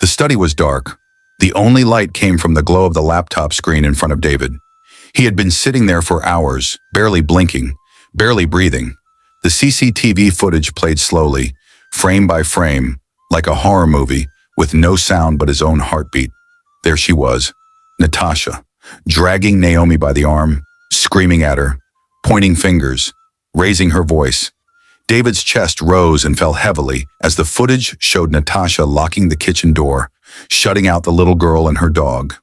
The study was dark. The only light came from the glow of the laptop screen in front of David. He had been sitting there for hours, barely blinking, barely breathing. The CCTV footage played slowly, frame by frame, like a horror movie, with no sound but his own heartbeat. There she was, Natasha, dragging Naomi by the arm, screaming at her, pointing fingers, raising her voice. David's chest rose and fell heavily as the footage showed Natasha locking the kitchen door, shutting out the little girl and her dog.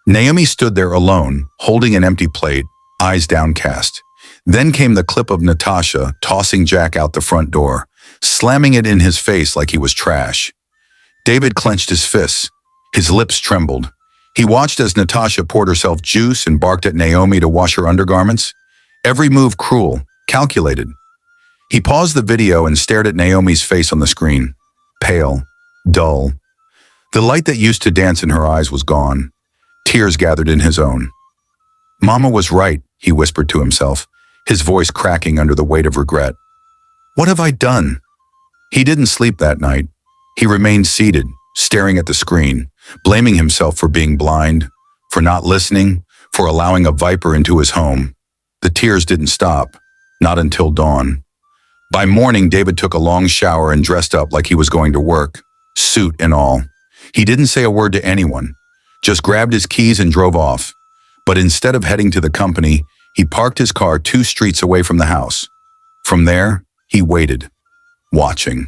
Naomi stood there alone, holding an empty plate, eyes downcast. Then came the clip of Natasha tossing Jack out the front door, slamming it in his face like he was trash. David clenched his fists. His lips trembled. He watched as Natasha poured herself juice and barked at Naomi to wash her undergarments. Every move cruel, calculated. He paused the video and stared at Naomi's face on the screen. Pale, dull. The light that used to dance in her eyes was gone. Tears gathered in his own. "Mama was right," he whispered to himself, his voice cracking under the weight of regret. "What have I done?" He didn't sleep that night. He remained seated, staring at the screen, blaming himself for being blind, for not listening, for allowing a viper into his home. The tears didn't stop, not until dawn. By morning, David took a long shower and dressed up like he was going to work, suit and all. He didn't say a word to anyone, just grabbed his keys and drove off. But instead of heading to the company, he parked his car 2 streets away from the house. From there, he waited, watching.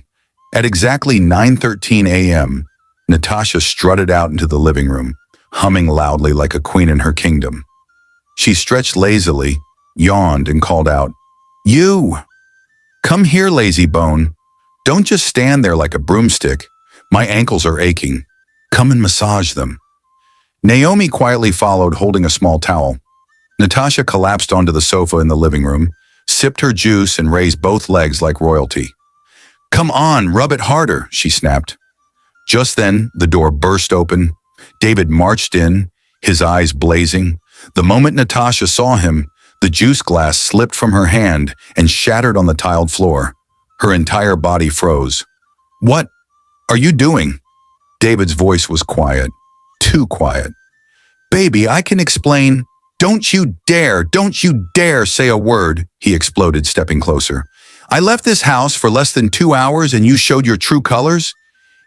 At exactly 9:13 a.m., Natasha strutted out into the living room, humming loudly like a queen in her kingdom. She stretched lazily, yawned, and called out, "You! Come here, lazy bone. Don't just stand there like a broomstick. My ankles are aching. Come and massage them." Naomi quietly followed, holding a small towel. Natasha collapsed onto the sofa in the living room, sipped her juice, and raised both legs like royalty. "Come on, rub it harder," she snapped. Just then, the door burst open. David marched in, his eyes blazing. The moment Natasha saw him, the juice glass slipped from her hand and shattered on the tiled floor. Her entire body froze. "What are you doing?" David's voice was quiet, too quiet. "Baby, I can explain." Don't you dare say a word," he exploded, stepping closer. "I left this house for less than 2 hours and you showed your true colors?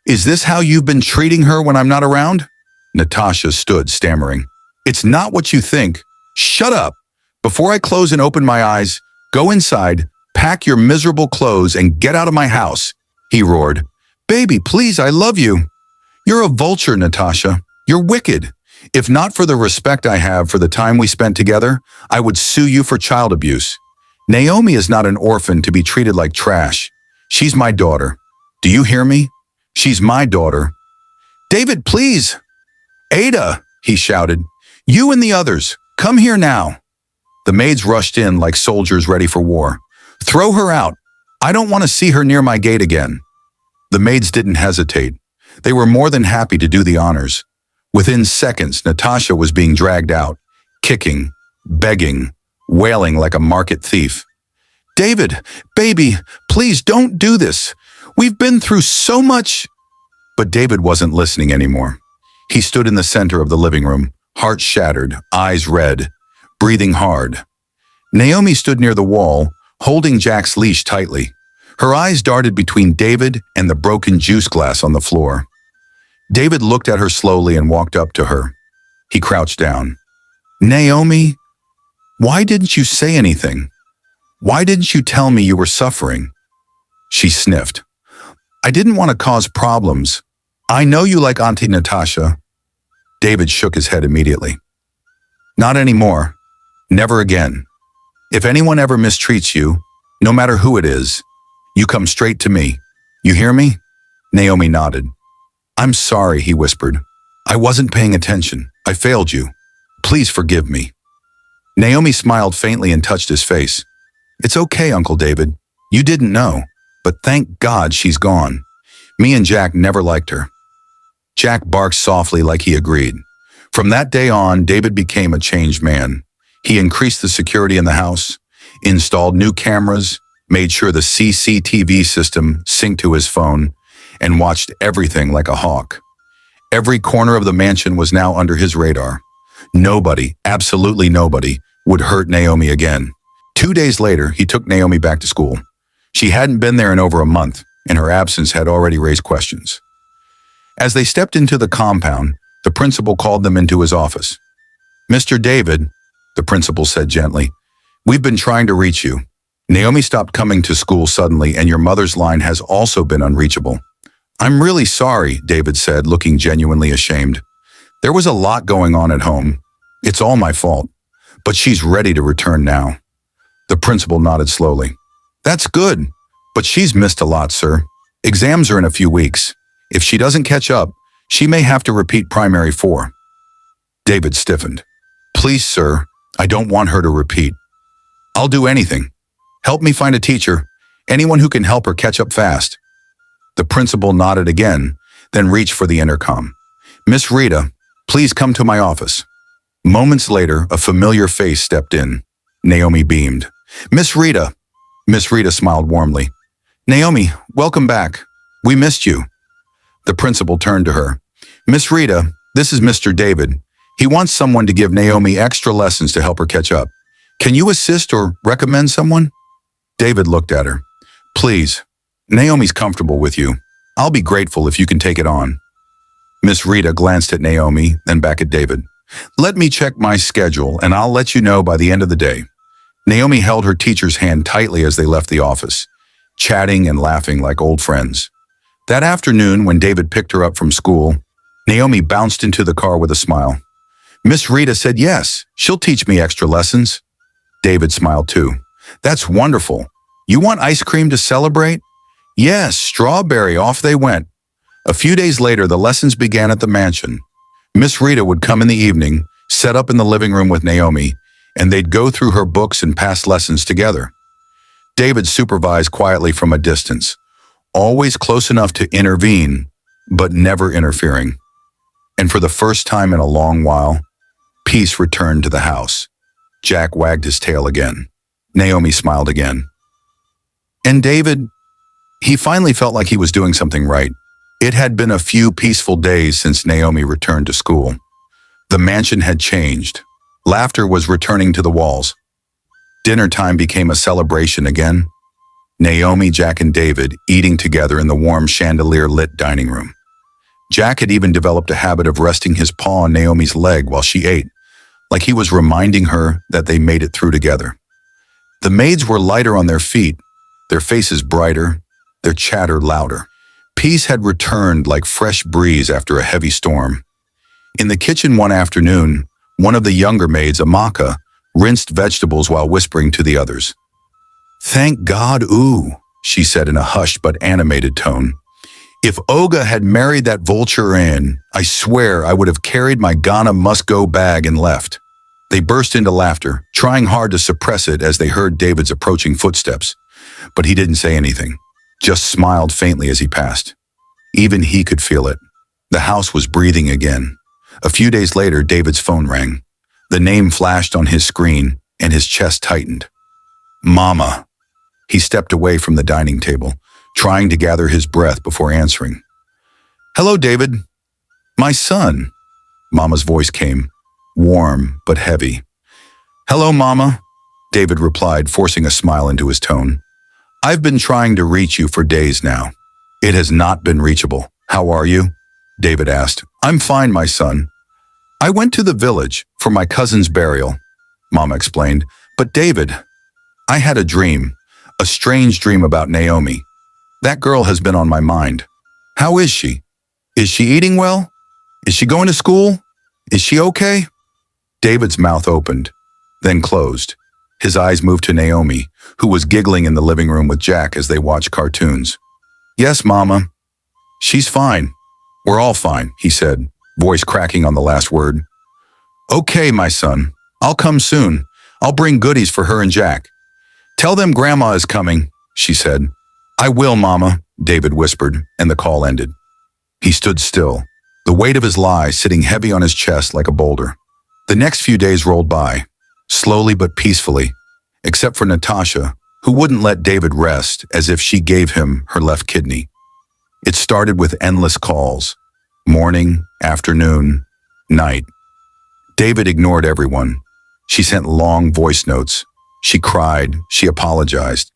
Is this how you've been treating her when I'm not around?" Natasha stood, stammering. "It's not what you think. Shut up. Before I close and open my eyes, go inside, pack your miserable clothes, and get out of my house," he roared. "Baby, please, I love you." "You're a vulture, Natasha. You're wicked. If not for the respect I have for the time we spent together, I would sue you for child abuse. Naomi is not an orphan to be treated like trash. She's my daughter. Do you hear me? She's my daughter." "David, please!" "Ada," he shouted. "You and the others, come here now." The maids rushed in like soldiers ready for war. "Throw her out. I don't want to see her near my gate again." The maids didn't hesitate. They were more than happy to do the honors. Within seconds, Natasha was being dragged out, kicking, begging, wailing like a market thief. "David, baby, please don't do this. We've been through so much." But David wasn't listening anymore. He stood in the center of the living room, heart shattered, eyes red, breathing hard. Naomi stood near the wall, holding Jack's leash tightly. Her eyes darted between David and the broken juice glass on the floor. David looked at her slowly and walked up to her. He crouched down. "Naomi, why didn't you say anything? Why didn't you tell me you were suffering?" She sniffed. "I didn't want to cause problems. I know you like Auntie Natasha." David shook his head immediately. "Not anymore. Never again. If anyone ever mistreats you, no matter who it is, you come straight to me. You hear me?" Naomi nodded. "I'm sorry," he whispered. "I wasn't paying attention. I failed you. Please forgive me." Naomi smiled faintly and touched his face. "It's okay, Uncle David. You didn't know, but thank God she's gone. Me and Jack never liked her." Jack barked softly like he agreed. From that day on, David became a changed man. He increased the security in the house, installed new cameras, made sure the CCTV system synced to his phone, and watched everything like a hawk. Every corner of the mansion was now under his radar. Nobody, absolutely nobody, would hurt Naomi again. 2 days later, he took Naomi back to school. She hadn't been there in over a month, and her absence had already raised questions. As they stepped into the compound, the principal called them into his office. "Mr. David," the principal said gently, "we've been trying to reach you. Naomi stopped coming to school suddenly, and your mother's line has also been unreachable." "I'm really sorry," David said, looking genuinely ashamed. "There was a lot going on at home. It's all my fault. But she's ready to return now." The principal nodded slowly. "That's good, but she's missed a lot, sir. Exams are in a few weeks. If she doesn't catch up, she may have to repeat primary 4. David stiffened. "Please, sir, I don't want her to repeat. I'll do anything. Help me find a teacher, anyone who can help her catch up fast." The principal nodded again, then reached for the intercom. "Miss Rita, please come to my office." Moments later, a familiar face stepped in. Naomi beamed. "Miss Rita." Miss Rita smiled warmly. "Naomi, welcome back. We missed you." The principal turned to her. "Miss Rita, this is Mr. David. He wants someone to give Naomi extra lessons to help her catch up. Can you assist or recommend someone?" David looked at her. "Please, Naomi's comfortable with you. I'll be grateful if you can take it on." Miss Rita glanced at Naomi, then back at David. "Let me check my schedule, and I'll let you know by the end of the day." Naomi held her teacher's hand tightly as they left the office, chatting and laughing like old friends. That afternoon, when David picked her up from school, Naomi bounced into the car with a smile. "Miss Rita said yes, she'll teach me extra lessons." David smiled too. "That's wonderful. You want ice cream to celebrate?" "Yes, strawberry." Off they went. A few days later, the lessons began at the mansion. Miss Rita would come in the evening, set up in the living room with Naomi, and they'd go through her books and past lessons together. David supervised quietly from a distance, always close enough to intervene, but never interfering. And for the first time in a long while, peace returned to the house. Jack wagged his tail again. Naomi smiled again. And David, he finally felt like he was doing something right. It had been a few peaceful days since Naomi returned to school. The mansion had changed. Laughter was returning to the walls. Dinner time became a celebration again. Naomi, Jack, and David eating together in the warm chandelier-lit dining room. Jack had even developed a habit of resting his paw on Naomi's leg while she ate, like he was reminding her that they made it through together. The maids were lighter on their feet, their faces brighter, their chatter louder. Peace had returned like fresh breeze after a heavy storm. In the kitchen one afternoon, one of the younger maids, Amaka, rinsed vegetables while whispering to the others. "Thank God, ooh," she said in a hushed but animated tone. "If Oga had married that vulture in, I swear I would have carried my Ghana must-go bag and left." They burst into laughter, trying hard to suppress it as they heard David's approaching footsteps. But he didn't say anything, just smiled faintly as he passed. Even he could feel it. The house was breathing again. A few days later, David's phone rang. The name flashed on his screen, and his chest tightened. "Mama." He stepped away from the dining table, trying to gather his breath before answering. "Hello, David." "My son." Mama's voice came, warm but heavy. "Hello, Mama," David replied, forcing a smile into his tone. "I've been trying to reach you for days now. It has not been reachable. How are you?" David asked. "I'm fine, my son. I went to the village for my cousin's burial," Mama explained. "But David, I had a dream, a strange dream about Naomi. That girl has been on my mind. How is she? Is she eating well? Is she going to school? Is she okay?" David's mouth opened, then closed. His eyes moved to Naomi, who was giggling in the living room with Jack as they watched cartoons. "Yes, Mama. She's fine. We're all fine," he said, voice cracking on the last word. "Okay, my son. I'll come soon. I'll bring goodies for her and Jack. Tell them Grandma is coming," she said. "I will, Mama," David whispered, and the call ended. He stood still, the weight of his lie sitting heavy on his chest like a boulder. The next few days rolled by, slowly but peacefully, except for Natasha, who wouldn't let David rest as if she gave him her left kidney. It started with endless calls. Morning, afternoon, night. David ignored everyone. She sent long voice notes. She cried. She apologized.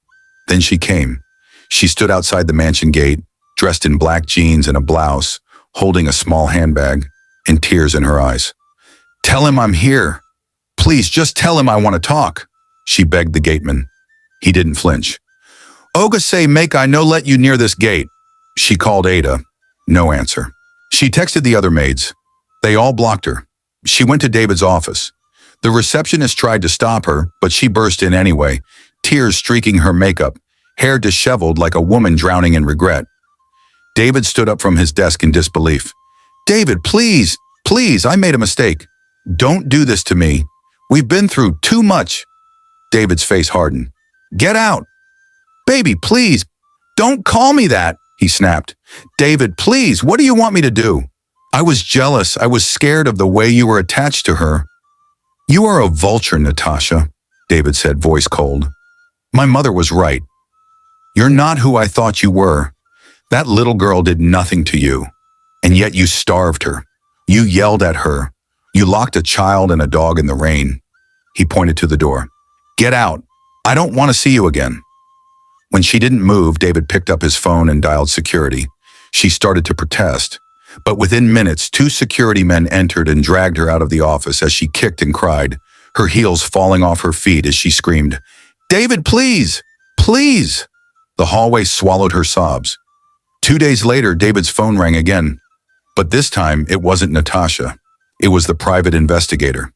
Then she came. She stood outside the mansion gate, dressed in black jeans and a blouse, holding a small handbag, and tears in her eyes. "Tell him I'm here. Please, just tell him I want to talk," she begged the gateman. He didn't flinch. "Oga say make I no let you near this gate." She called Ada. No answer. She texted the other maids. They all blocked her. She went to David's office. The receptionist tried to stop her, but she burst in anyway, tears streaking her makeup, hair disheveled like a woman drowning in regret. David stood up from his desk in disbelief. "David, please, please, I made a mistake. Don't do this to me. We've been through too much." David's face hardened. "Get out. Baby, please, don't call me that," he snapped. "David, please, what do you want me to do? I was jealous. I was scared of the way you were attached to her." "You are a vulture, Natasha," David said, voice cold. "My mother was right. You're not who I thought you were. That little girl did nothing to you, and yet you starved her. You yelled at her. You locked a child and a dog in the rain." He pointed to the door. "Get out. I don't want to see you again." When she didn't move, David picked up his phone and dialed security. She started to protest, but within minutes, 2 security men entered and dragged her out of the office as she kicked and cried, her heels falling off her feet as she screamed, "David, please, please." The hallway swallowed her sobs. 2 days later, David's phone rang again, but this time it wasn't Natasha. It was the private investigator.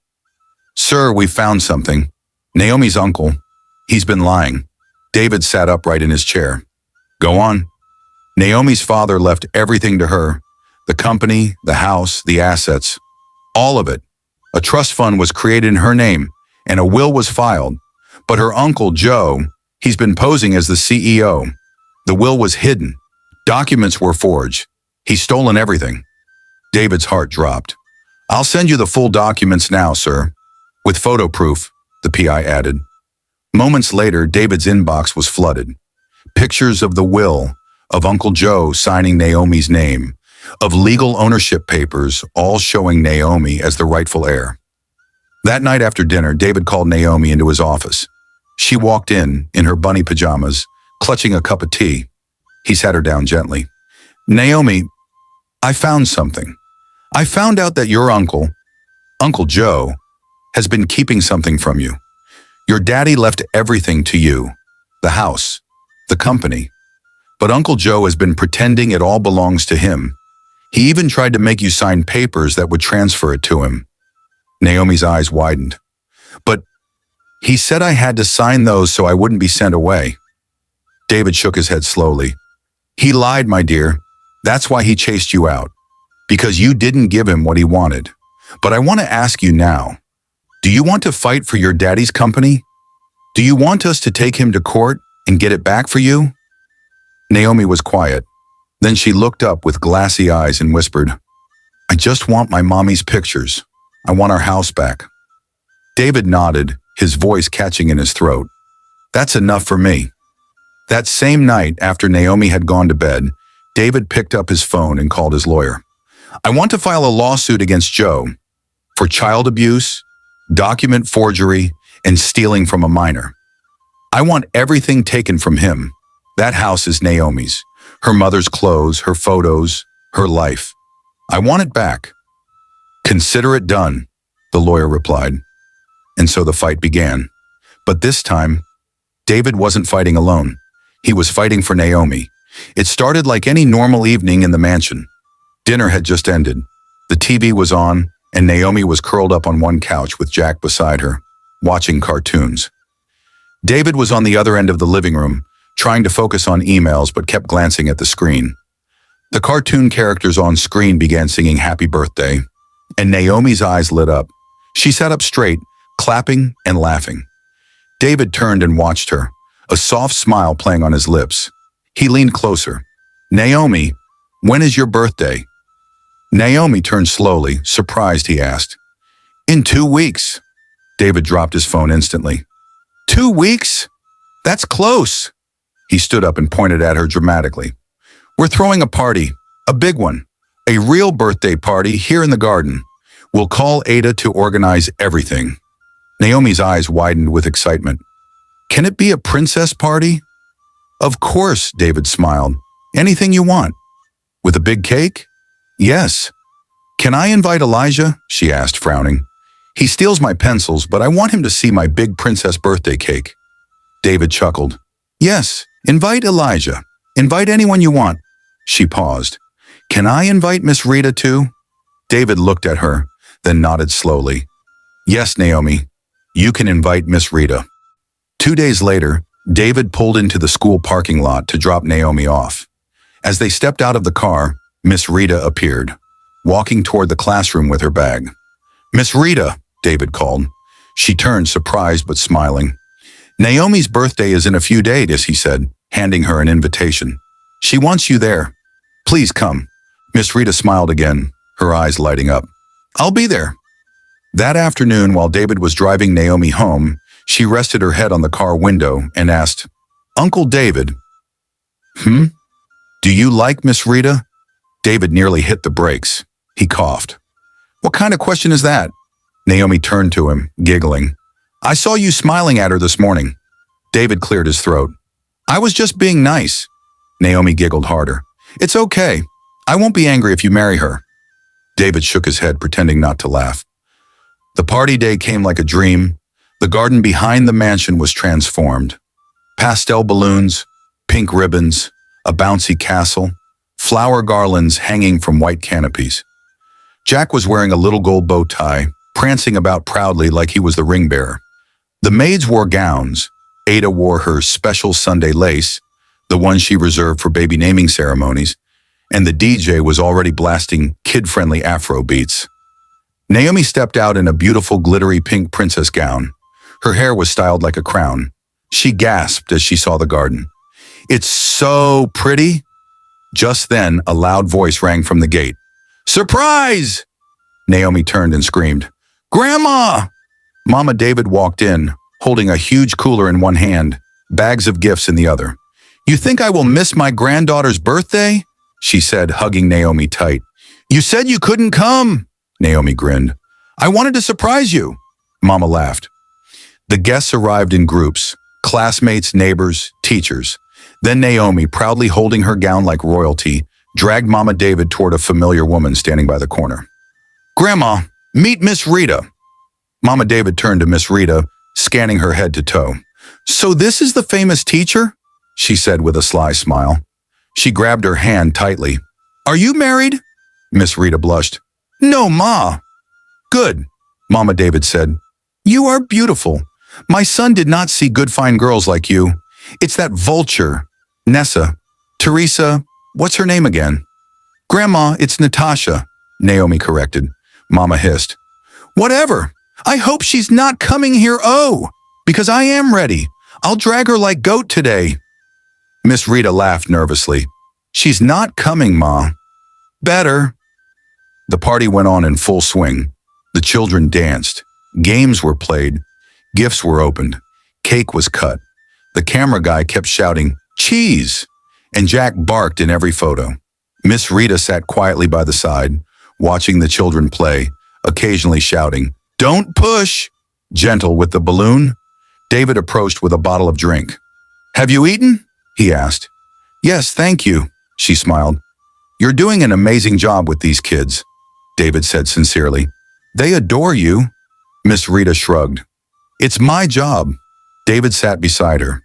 "Sir, we found something. Naomi's uncle. He's been lying." David sat upright in his chair. "Go on." "Naomi's father left everything to her. The company, the house, the assets. All of it. A trust fund was created in her name, and a will was filed. But her uncle, Joe, he's been posing as the CEO. The will was hidden. Documents were forged. He's stolen everything." David's heart dropped. "I'll send you the full documents now, sir. With photo proof," the PI added. Moments later, David's inbox was flooded. Pictures of the will, of Uncle Joe signing Naomi's name, of legal ownership papers, all showing Naomi as the rightful heir. That night after dinner, David called Naomi into his office. She walked in her bunny pajamas, clutching a cup of tea. He sat her down gently. "Naomi, I found something. I found out that your uncle, Uncle Joe, has been keeping something from you. Your daddy left everything to you, the house, the company. But Uncle Joe has been pretending it all belongs to him. He even tried to make you sign papers that would transfer it to him." Naomi's eyes widened. "But he said I had to sign those so I wouldn't be sent away." David shook his head slowly. "He lied, my dear. That's why he chased you out. Because you didn't give him what he wanted. But I want to ask you now. Do you want to fight for your daddy's company? Do you want us to take him to court and get it back for you?" Naomi was quiet. Then she looked up with glassy eyes and whispered, "I just want my mommy's pictures. I want our house back." David nodded, his voice catching in his throat. "That's enough for me." That same night, after Naomi had gone to bed, David picked up his phone and called his lawyer. "I want to file a lawsuit against Joe for child abuse, document forgery, and stealing from a minor. I want everything taken from him. That house is Naomi's. Her mother's clothes, her photos, her life. I want it back." "Consider it done," the lawyer replied. And so the fight began. But this time, David wasn't fighting alone. He was fighting for Naomi. It started like any normal evening in the mansion. Dinner had just ended. The TV was on, and Naomi was curled up on one couch with Jack beside her, watching cartoons. David was on the other end of the living room, trying to focus on emails but kept glancing at the screen. The cartoon characters on screen began singing Happy Birthday, and Naomi's eyes lit up. She sat up straight, clapping and laughing. David turned and watched her, a soft smile playing on his lips. He leaned closer. "Naomi, when is your birthday?" Naomi turned slowly, surprised, he asked. "In 2 weeks." David dropped his phone instantly. 2 weeks? That's close." He stood up and pointed at her dramatically. "We're throwing a party, a big one. A real birthday party here in the garden. We'll call Ada to organize everything. Naomi's eyes widened with excitement. Can it be a princess party? Of course, David smiled. Anything you want. With a big cake? Yes. Can I invite Elijah? She asked, frowning. He steals my pencils, but I want him to see my big princess birthday cake. David chuckled. Yes, invite Elijah. Invite anyone you want. She paused. Can I invite Miss Rita too? David looked at her, then nodded slowly. Yes, Naomi, you can invite Miss Rita. 2 days later, David pulled into the school parking lot to drop Naomi off. As they stepped out of the car, Miss Rita appeared, walking toward the classroom with her bag. Miss Rita, David called. She turned, surprised but smiling. Naomi's birthday is in a few days, he said, handing her an invitation. She wants you there. Please come. Miss Rita smiled again, her eyes lighting up. I'll be there. That afternoon, while David was driving Naomi home, she rested her head on the car window and asked, Uncle David. Do you like Miss Rita? David nearly hit the brakes. He coughed. What kind of question is that? Naomi turned to him, giggling. I saw you smiling at her this morning. David cleared his throat. I was just being nice. Naomi giggled harder. It's okay. I won't be angry if you marry her. David shook his head, pretending not to laugh. The party day came like a dream. The garden behind the mansion was transformed. Pastel balloons, pink ribbons, a bouncy castle, flower garlands hanging from white canopies. Jack was wearing a little gold bow tie, prancing about proudly like he was the ring bearer. The maids wore gowns. Ada wore her special Sunday lace, the one she reserved for baby naming ceremonies, and the DJ was already blasting kid-friendly Afro beats. Naomi stepped out in a beautiful glittery pink princess gown. Her hair was styled like a crown. She gasped as she saw the garden. It's so pretty. Just then, a loud voice rang from the gate. Surprise! Naomi turned and screamed, Grandma! Mama David walked in, holding a huge cooler in one hand, bags of gifts in the other. You think I will miss my granddaughter's birthday? She said, hugging Naomi tight. You said you couldn't come. Naomi grinned. I wanted to surprise you. Mama laughed. The guests arrived in groups, classmates, neighbors, teachers. Then Naomi, proudly holding her gown like royalty, dragged Mama David toward a familiar woman standing by the corner. Grandma, meet Miss Rita. Mama David turned to Miss Rita, scanning her head to toe. So this is the famous teacher? She said with a sly smile. She grabbed her hand tightly. Are you married? Miss Rita blushed. No, Ma. Good, Mama David said. You are beautiful. My son did not see good fine girls like you. It's that vulture, Nessa. Teresa, what's her name again? Grandma, it's Natasha, Naomi corrected. Mama hissed. Whatever. I hope she's not coming here, because I am ready. I'll drag her like goat today. Miss Rita laughed nervously. She's not coming, Ma. Better. The party went on in full swing. The children danced. Games were played. Gifts were opened. Cake was cut. The camera guy kept shouting, cheese! And Jack barked in every photo. Miss Rita sat quietly by the side, watching the children play, occasionally shouting, Don't push! Gentle with the balloon. David approached with a bottle of drink. Have you eaten? He asked. Yes, thank you, she smiled. You're doing an amazing job with these kids, David said sincerely. They adore you. Miss Rita shrugged. It's my job. David sat beside her.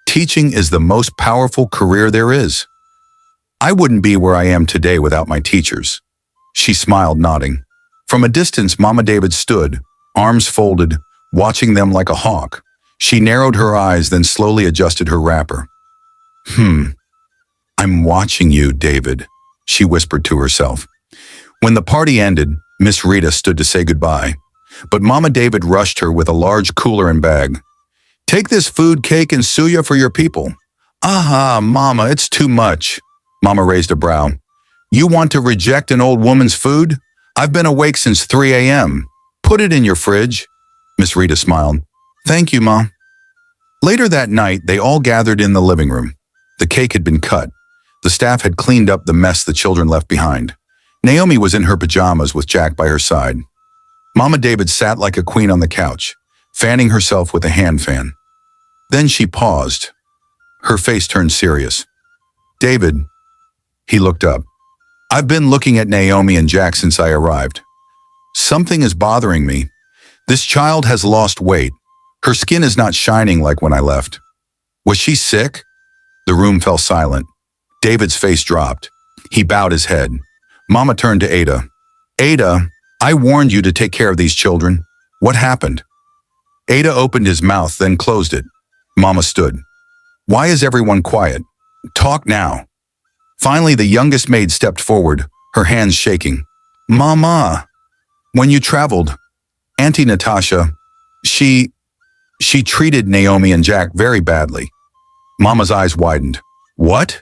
Teaching is the most powerful career there is. I wouldn't be where I am today without my teachers. She smiled, nodding. From a distance, Mama David stood, arms folded, watching them like a hawk. She narrowed her eyes, then slowly adjusted her wrapper. I'm watching you, David, she whispered to herself. When the party ended, Miss Rita stood to say goodbye, but Mama David rushed her with a large cooler and bag. Take this food, cake, and suya for your people. Aha, Mama, it's too much. Mama raised a brow. You want to reject an old woman's food? I've been awake since 3 a.m. Put it in your fridge. Miss Rita smiled. Thank you, Ma. Later that night, they all gathered in the living room. The cake had been cut. The staff had cleaned up the mess the children left behind. Naomi was in her pajamas with Jack by her side. Mama David sat like a queen on the couch, fanning herself with a hand fan. Then she paused. Her face turned serious. David, he looked up. I've been looking at Naomi and Jack since I arrived. Something is bothering me. This child has lost weight. Her skin is not shining like when I left. Was she sick? The room fell silent. David's face dropped. He bowed his head. Mama turned to Ada. Ada, I warned you to take care of these children. What happened? Ada opened his mouth, then closed it. Mama stood. Why is everyone quiet? Talk now. Finally, the youngest maid stepped forward, her hands shaking. Mama, when you traveled, Auntie Natasha, she treated Naomi and Jack very badly. Mama's eyes widened. What?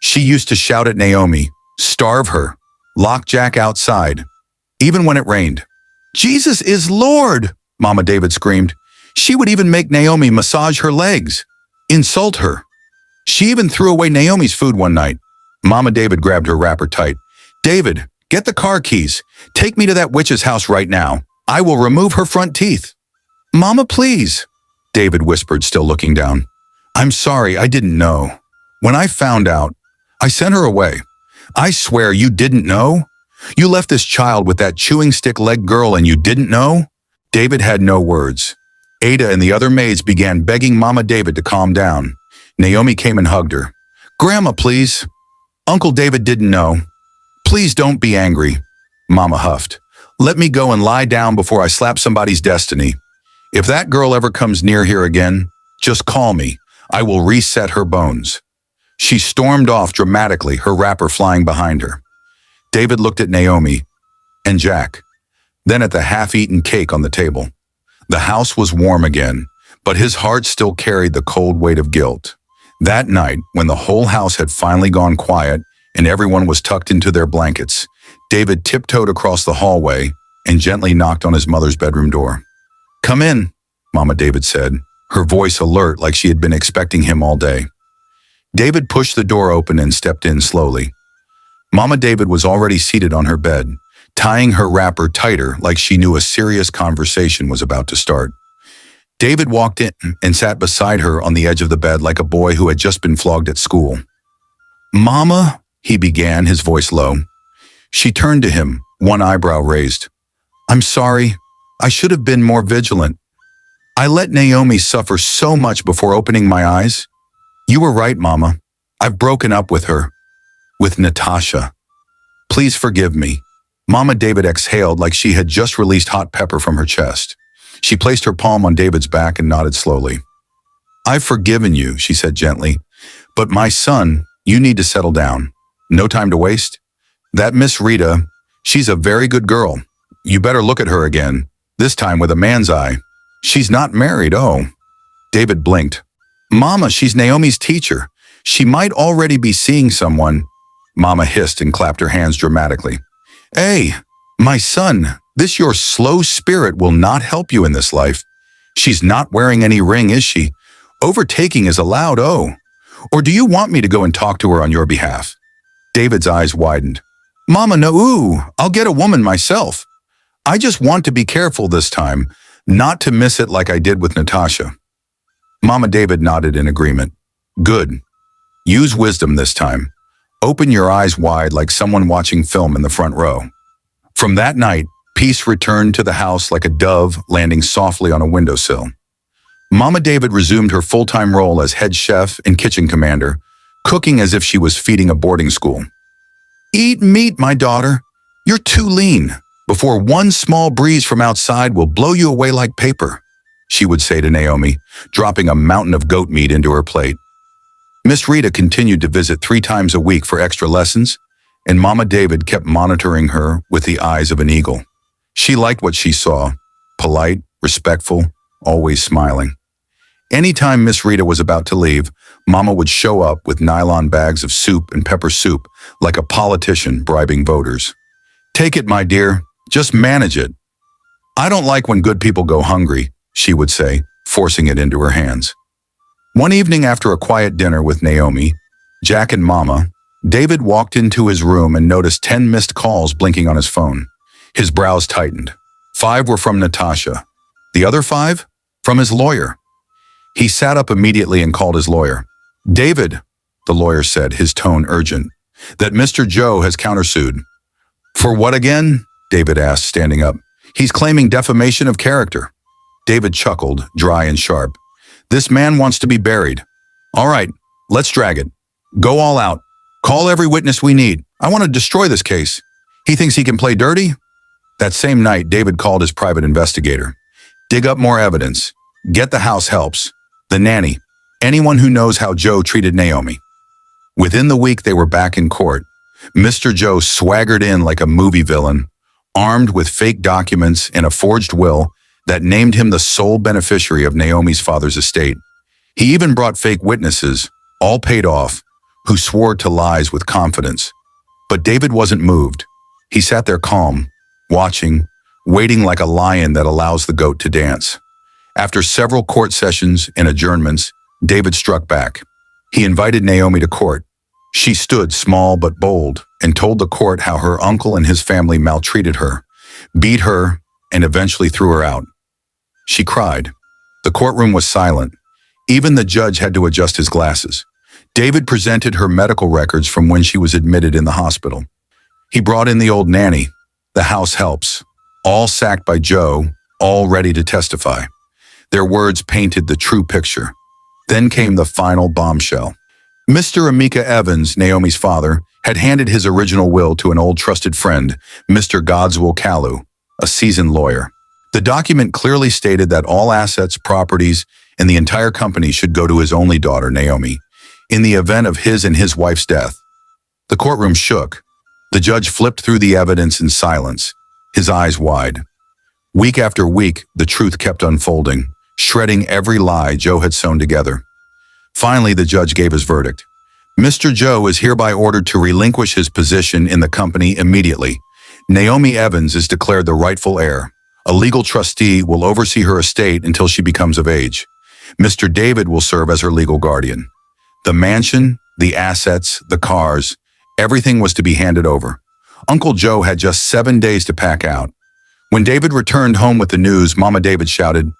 She used to shout at Naomi, starve her, lock Jack outside, even when it rained. Jesus is Lord, Mama David screamed. She would even make Naomi massage her legs, insult her. She even threw away Naomi's food one night. Mama David grabbed her wrapper tight. David, get the car keys. Take me to that witch's house right now. I will remove her front teeth. Mama, please, David whispered, still looking down. I'm sorry, I didn't know. When I found out, I sent her away. I swear you didn't know? You left this child with that chewing stick leg girl and you didn't know? David had no words. Ada and the other maids began begging Mama David to calm down. Naomi came and hugged her. Grandma, please. Uncle David didn't know. Please don't be angry. Mama huffed. Let me go and lie down before I slap somebody's destiny. If that girl ever comes near here again, just call me. I will reset her bones. She stormed off dramatically, her wrapper flying behind her. David looked at Naomi and Jack, then at the half-eaten cake on the table. The house was warm again, but his heart still carried the cold weight of guilt. That night, when the whole house had finally gone quiet and everyone was tucked into their blankets, David tiptoed across the hallway and gently knocked on his mother's bedroom door. Come in, Mama David said, her voice alert like she had been expecting him all day. David pushed the door open and stepped in slowly. Mama David was already seated on her bed, tying her wrapper tighter like she knew a serious conversation was about to start. David walked in and sat beside her on the edge of the bed like a boy who had just been flogged at school. Mama, he began, his voice low. She turned to him, one eyebrow raised. I'm sorry. I should have been more vigilant. I let Naomi suffer so much before opening my eyes. You were right, Mama. I've broken up with her. With Natasha. Please forgive me. Mama David exhaled like she had just released hot pepper from her chest. She placed her palm on David's back and nodded slowly. I've forgiven you, she said gently. But my son, you need to settle down. No time to waste. That Miss Rita, she's a very good girl. You better look at her again, this time with a man's eye. She's not married, oh. David blinked. Mama, she's Naomi's teacher. She might already be seeing someone. Mama hissed and clapped her hands dramatically. Hey, my son, this your slow spirit will not help you in this life. She's not wearing any ring, is she? Overtaking is allowed, oh. Or do you want me to go and talk to her on your behalf? David's eyes widened. Mama, no, I'll get a woman myself. I just want to be careful this time, not to miss it like I did with Natasha. Mama David nodded in agreement. Good. Use wisdom this time. Open your eyes wide like someone watching film in the front row. From that night, peace returned to the house like a dove landing softly on a windowsill. Mama David resumed her full-time role as head chef and kitchen commander, cooking as if she was feeding a boarding school. Eat meat, my daughter. You're too lean. Before one small breeze from outside will blow you away like paper, she would say to Naomi, dropping a mountain of goat meat into her plate. Miss Rita continued to visit 3 times a week for extra lessons, and Mama David kept monitoring her with the eyes of an eagle. She liked what she saw, polite, respectful, always smiling. Anytime Miss Rita was about to leave, Mama would show up with nylon bags of soup and pepper soup like a politician bribing voters. Take it, my dear. Just manage it. I don't like when good people go hungry, she would say, forcing it into her hands. One evening after a quiet dinner with Naomi, Jack and Mama, David walked into his room and noticed 10 missed calls blinking on his phone. His brows tightened. 5 were from Natasha. The other 5? From his lawyer. He sat up immediately and called his lawyer. "David," the lawyer said, his tone urgent, "that Mr. Joe has countersued." "For what again?" David asked, standing up. "He's claiming defamation of character." David chuckled, dry and sharp. "This man wants to be buried. All right, let's drag it. Go all out. Call every witness we need. I want to destroy this case. He thinks he can play dirty?" That same night, David called his private investigator. "Dig up more evidence. Get the house helps. The nanny. Anyone who knows how Joe treated Naomi." Within the week, they were back in court. Mr. Joe swaggered in like a movie villain, armed with fake documents and a forged will that named him the sole beneficiary of Naomi's father's estate. He even brought fake witnesses, all paid off, who swore to lies with confidence. But David wasn't moved. He sat there calm, watching, waiting like a lion that allows the goat to dance. After several court sessions and adjournments, David struck back. He invited Naomi to court. She stood small but bold and told the court how her uncle and his family maltreated her, beat her, and eventually threw her out. She cried. The courtroom was silent. Even the judge had to adjust his glasses. David presented her medical records from when she was admitted in the hospital. He brought in the old nanny, the house helps, all sacked by Joe, all ready to testify. Their words painted the true picture. Then came the final bombshell. Mr. Emeka Evans, Naomi's father, had handed his original will to an old trusted friend, Mr. Godswill Kalu, a seasoned lawyer. The document clearly stated that all assets, properties, and the entire company should go to his only daughter, Naomi, in the event of his and his wife's death. The courtroom shook. The judge flipped through the evidence in silence, his eyes wide. Week after week, the truth kept unfolding, shredding every lie Joe had sewn together. Finally, the judge gave his verdict. Mr. Joe is hereby ordered to relinquish his position in the company immediately. Naomi Evans is declared the rightful heir. A legal trustee will oversee her estate until she becomes of age. Mr. David will serve as her legal guardian. The mansion, the assets, the cars, everything was to be handed over. Uncle Joe had just 7 days to pack out. When David returned home with the news, Mama David shouted,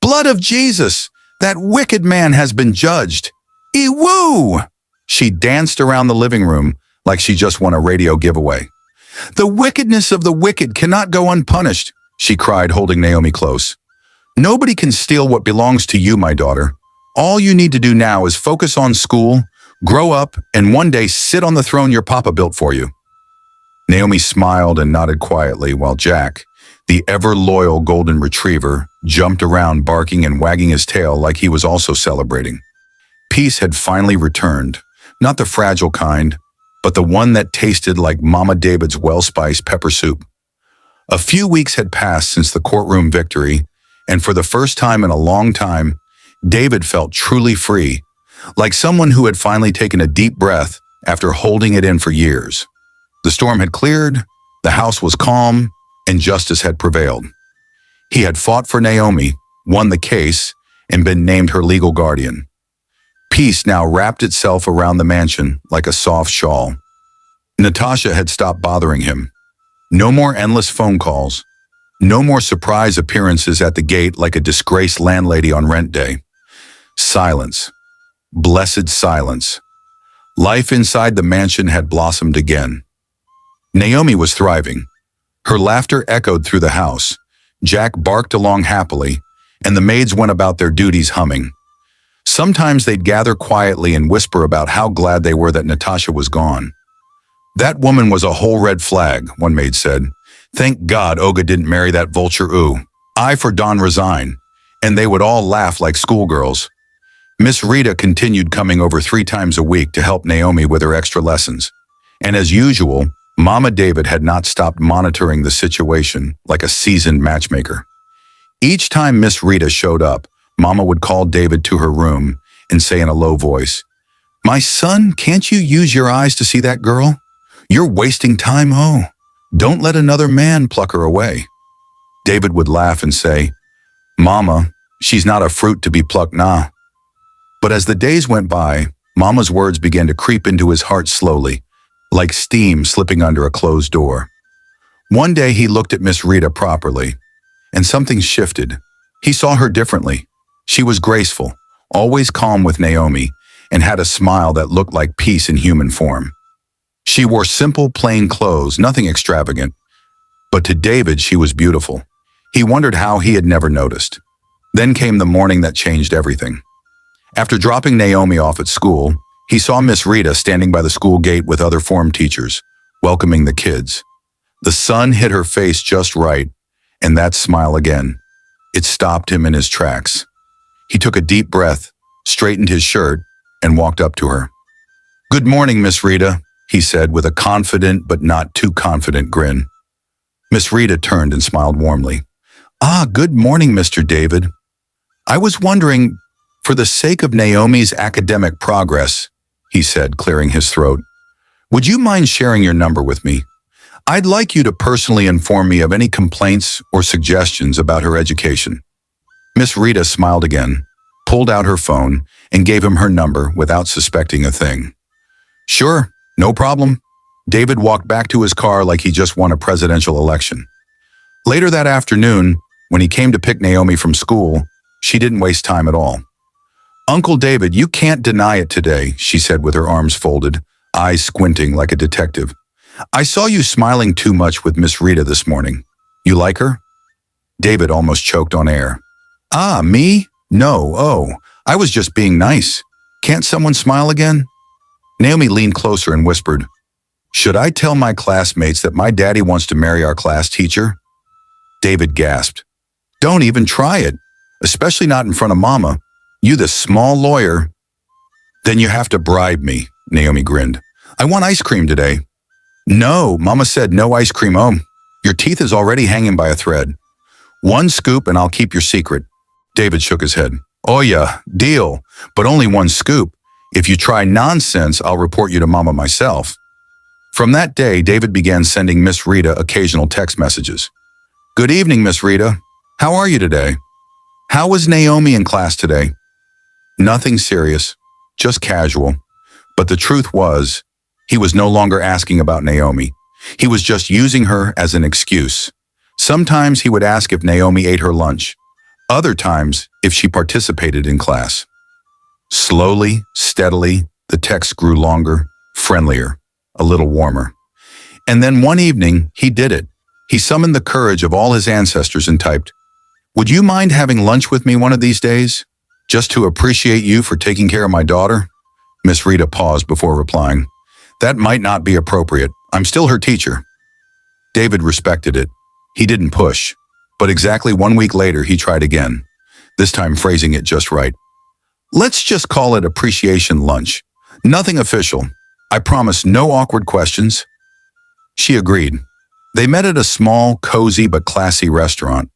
"Blood of Jesus! That wicked man has been judged! Ew!" She danced around the living room like she just won a radio giveaway. "The wickedness of the wicked cannot go unpunished," she cried, holding Naomi close. "Nobody can steal what belongs to you, my daughter. All you need to do now is focus on school, grow up, and one day sit on the throne your papa built for you." Naomi smiled and nodded quietly while Jack, the ever-loyal golden retriever, jumped around barking and wagging his tail like he was also celebrating. Peace had finally returned, not the fragile kind, but the one that tasted like Mama David's well-spiced pepper soup. A few weeks had passed since the courtroom victory, and for the first time in a long time, David felt truly free, like someone who had finally taken a deep breath after holding it in for years. The storm had cleared, the house was calm, and justice had prevailed. He had fought for Naomi, won the case, and been named her legal guardian. Peace now wrapped itself around the mansion like a soft shawl. Natasha had stopped bothering him. No more endless phone calls. No more surprise appearances at the gate like a disgraced landlady on rent day. Silence. Blessed silence. Life inside the mansion had blossomed again. Naomi was thriving. Her laughter echoed through the house. Jack barked along happily, and the maids went about their duties humming. Sometimes they'd gather quietly and whisper about how glad they were that Natasha was gone. "That woman was a whole red flag," one maid said. "Thank God Olga didn't marry that vulture ooh. I for Don resign." And they would all laugh like schoolgirls. Miss Rita continued coming over 3 times a week to help Naomi with her extra lessons. And as usual, Mama David had not stopped monitoring the situation like a seasoned matchmaker. Each time Miss Rita showed up, Mama would call David to her room and say in a low voice, "My son, can't you use your eyes to see that girl? You're wasting time, oh. Don't let another man pluck her away." David would laugh and say, "Mama, she's not a fruit to be plucked, nah." But as the days went by, Mama's words began to creep into his heart slowly, like steam slipping under a closed door. One day he looked at Miss Rita properly, and something shifted. He saw her differently. She was graceful, always calm with Naomi, and had a smile that looked like peace in human form. She wore simple, plain clothes, nothing extravagant, but to David she was beautiful. He wondered how he had never noticed. Then came the morning that changed everything. After dropping Naomi off at school, he saw Miss Rita standing by the school gate with other form teachers, welcoming the kids. The sun hit her face just right, and that smile again. It stopped him in his tracks. He took a deep breath, straightened his shirt, and walked up to her. "Good morning, Miss Rita," he said with a confident but not too confident grin. Miss Rita turned and smiled warmly. "Ah, good morning, Mr. David. I was wondering, for the sake of Naomi's academic progress," he said, clearing his throat, "would you mind sharing your number with me? I'd like you to personally inform me of any complaints or suggestions about her education." Miss Rita smiled again, pulled out her phone, and gave him her number without suspecting a thing. "Sure, no problem." David walked back to his car like he just won a presidential election. Later that afternoon, when he came to pick Naomi from school, she didn't waste time at all. "Uncle David, you can't deny it today," she said with her arms folded, eyes squinting like a detective. "I saw you smiling too much with Miss Rita this morning. You like her?" David almost choked on air. "Ah, me? No, oh, I was just being nice. Can't someone smile again?" Naomi leaned closer and whispered, "Should I tell my classmates that my daddy wants to marry our class teacher?" David gasped. "Don't even try it, especially not in front of Mama. You the small lawyer." "Then you have to bribe me," Naomi grinned. "I want ice cream today." "No, Mama said no ice cream. Oh, your teeth is already hanging by a thread." "One scoop and I'll keep your secret." David shook his head. "Oh yeah, deal, but only one scoop. If you try nonsense, I'll report you to Mama myself." From that day, David began sending Miss Rita occasional text messages. "Good evening, Miss Rita. How are you today? How was Naomi in class today?" Nothing serious, just casual. But the truth was, he was no longer asking about Naomi. He was just using her as an excuse. Sometimes he would ask if Naomi ate her lunch. Other times, if she participated in class. Slowly, steadily, the texts grew longer, friendlier, a little warmer. And then one evening, he did it. He summoned the courage of all his ancestors and typed, "Would you mind having lunch with me one of these days? Just to appreciate you for taking care of my daughter?" Miss Rita paused before replying, "That might not be appropriate. I'm still her teacher." David respected it. He didn't push. But exactly 1 week later, he tried again, this time phrasing it just right. "Let's just call it appreciation lunch. Nothing official. I promise no awkward questions." She agreed. They met at a small, cozy but classy restaurant.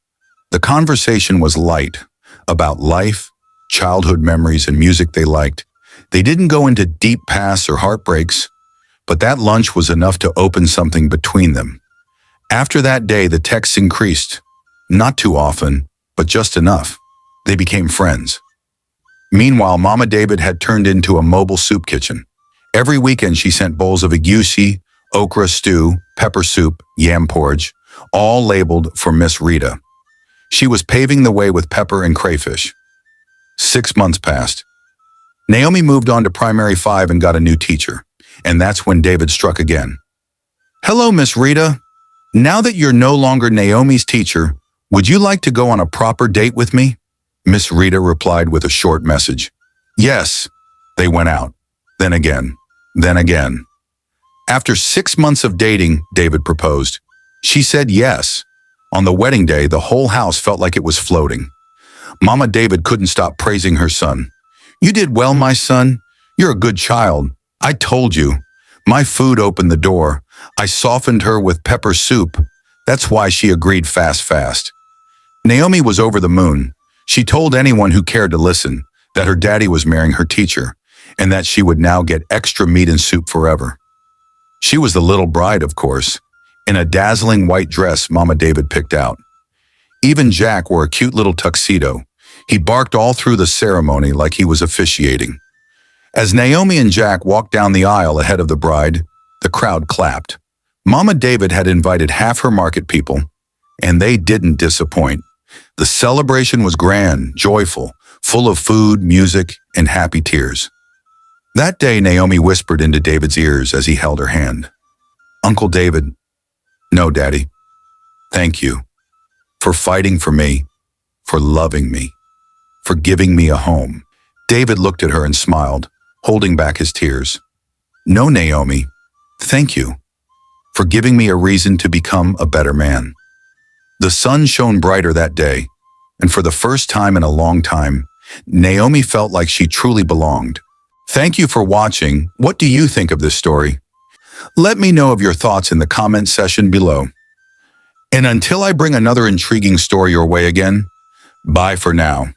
The conversation was light, about life, childhood memories, and music they liked. They didn't go into deep pasts or heartbreaks, but that lunch was enough to open something between them. After that day, the texts increased. Not too often, but just enough. They became friends. Meanwhile, Mama David had turned into a mobile soup kitchen. Every weekend she sent bowls of egusi, okra stew, pepper soup, yam porridge, all labeled for Miss Rita. She was paving the way with pepper and crayfish. 6 months passed. Naomi moved on to primary 5 and got a new teacher, and that's when David struck again. "Hello, Miss Rita. Now that you're no longer Naomi's teacher, would you like to go on a proper date with me?" Miss Rita replied with a short message. "Yes." They went out. Then again. Then again. After 6 months of dating, David proposed. She said yes. On the wedding day, the whole house felt like it was floating. Mama David couldn't stop praising her son. "You did well, my son. You're a good child. I told you. My food opened the door. I softened her with pepper soup. That's why she agreed fast. Naomi was over the moon. She told anyone who cared to listen that her daddy was marrying her teacher and that she would now get extra meat and soup forever. She was the little bride, of course, in a dazzling white dress Mama David picked out. Even Jack wore a cute little tuxedo. He barked all through the ceremony like he was officiating. As Naomi and Jack walked down the aisle ahead of the bride, the crowd clapped. Mama David had invited half her market people, and they didn't disappoint. The celebration was grand, joyful, full of food, music, and happy tears. That day, Naomi whispered into David's ears as he held her hand. "Uncle David, no, Daddy, thank you for fighting for me, for loving me, for giving me a home." David looked at her and smiled, holding back his tears. "No, Naomi, thank you for giving me a reason to become a better man." The sun shone brighter that day, and for the first time in a long time, Naomi felt like she truly belonged. Thank you for watching. What do you think of this story? Let me know of your thoughts in the comment section below. And until I bring another intriguing story your way again, bye for now.